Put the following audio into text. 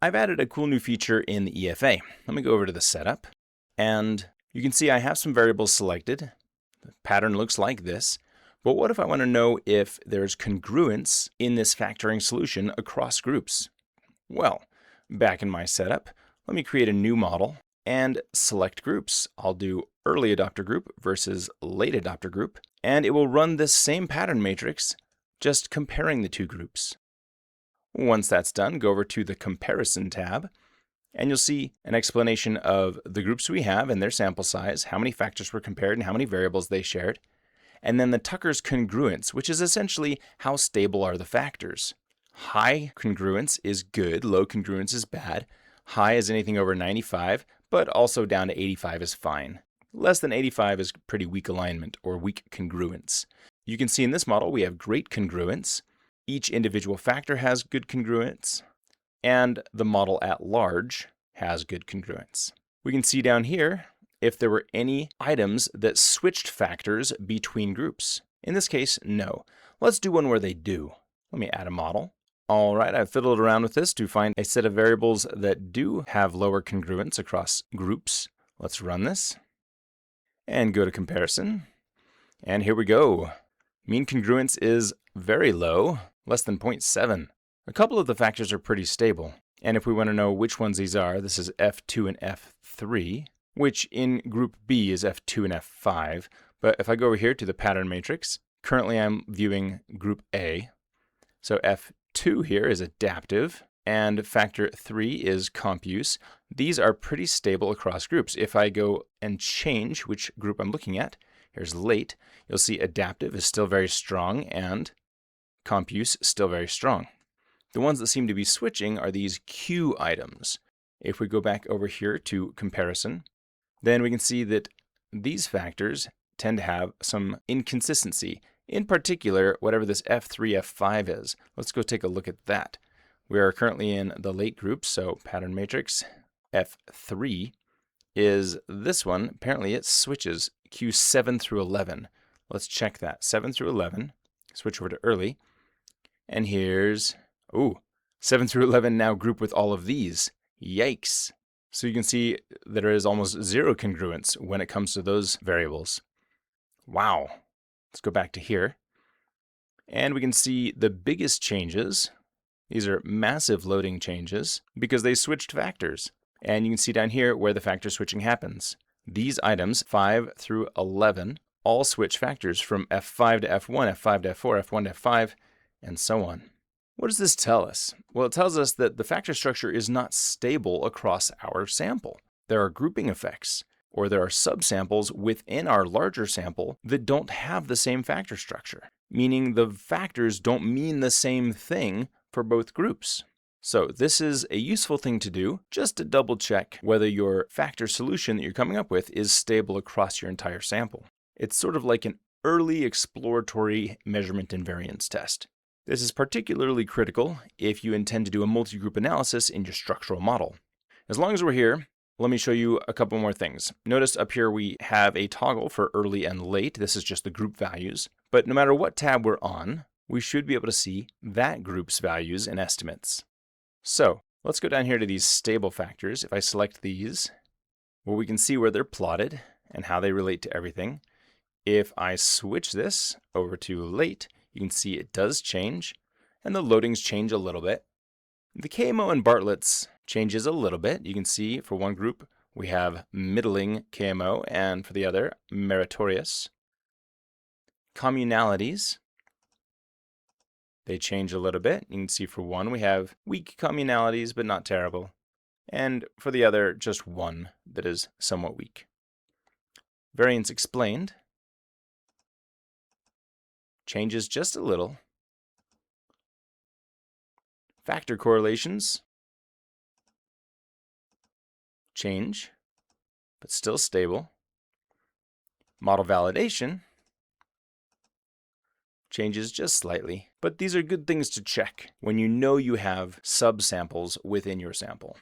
I've added a cool new feature in the EFA. Let me go over to the setup, and you can see I have some variables selected. The pattern looks like this. But what if I want to know if there's congruence in this factoring solution across groups? Well, back in my setup, let me create a new model and select groups. I'll do early adopter group versus late adopter group, and it will run this same pattern matrix, just comparing the two groups. Once that's done, go over to the Comparison tab, and you'll see an explanation of the groups we have and their sample size, how many factors were compared, and how many variables they shared. And then the Tucker's congruence, which is essentially how stable are the factors. High congruence is good, low congruence is bad. High is anything over 95, but also down to 85 is fine. Less than 85 is pretty weak alignment or weak congruence. You can see in this model we have great congruence. Each individual factor has good congruence, and the model at large has good congruence. We can see down here if there were any items that switched factors between groups. In this case, no. Let's do one where they do. Let me add a model. All right, I've fiddled around with this to find a set of variables that do have lower congruence across groups. Let's run this and go to Comparison. And here we go. Mean congruence is very low, less than 0.7. A couple of the factors are pretty stable. And if we want to know which ones these are, this is F2 and F3, which in group B is F2 and F5. But if I go over here to the pattern matrix, currently I'm viewing group A. So F2 here is adaptive, and factor 3 is comp use. These are pretty stable across groups. If I go and change which group I'm looking at, here's late, you'll see adaptive is still very strong and comp use still very strong. The ones that seem to be switching are these Q items. If we go back over here to Comparison, then we can see that these factors tend to have some inconsistency. In particular, whatever this F3, F5 is. Let's go take a look at that. We are currently in the late group, so pattern matrix F3 is this one. Apparently it switches Q7 through 11. Let's check that. 7 through 11. Switch over to early. And here's, 7 through 11 now group with all of these. Yikes. So you can see there is almost zero congruence when it comes to those variables. Wow. Let's go back to here. And we can see the biggest changes. These are massive loading changes because they switched factors. And you can see down here where the factor switching happens. These items, 5 through 11, all switch factors from F5 to F1, F5 to F4, F1 to F5, and so on. What does this tell us? Well, it tells us that the factor structure is not stable across our sample. There are grouping effects, or there are subsamples within our larger sample that don't have the same factor structure, meaning the factors don't mean the same thing for both groups. So this is a useful thing to do just to double check whether your factor solution that you're coming up with is stable across your entire sample. It's sort of like an early exploratory measurement invariance test. This is particularly critical if you intend to do a multi-group analysis in your structural model. As long as we're here, let me show you a couple more things. Notice up here we have a toggle for early and late. This is just the group values. But no matter what tab we're on, we should be able to see that group's values and estimates. So let's go down here to these stable factors. If I select these, well, we can see where they're plotted and how they relate to everything. If I switch this over to late, you can see it does change, and the loadings change a little bit. The KMO and Bartlett's changes a little bit. You can see for one group, we have middling KMO, and for the other, meritorious. Communalities, they change a little bit. You can see for one, we have weak communalities, but not terrible. And for the other, just one that is somewhat weak. Variance explained changes just a little. Factor correlations change, but still stable. Model validation changes just slightly, but these are good things to check when you know you have subsamples within your sample.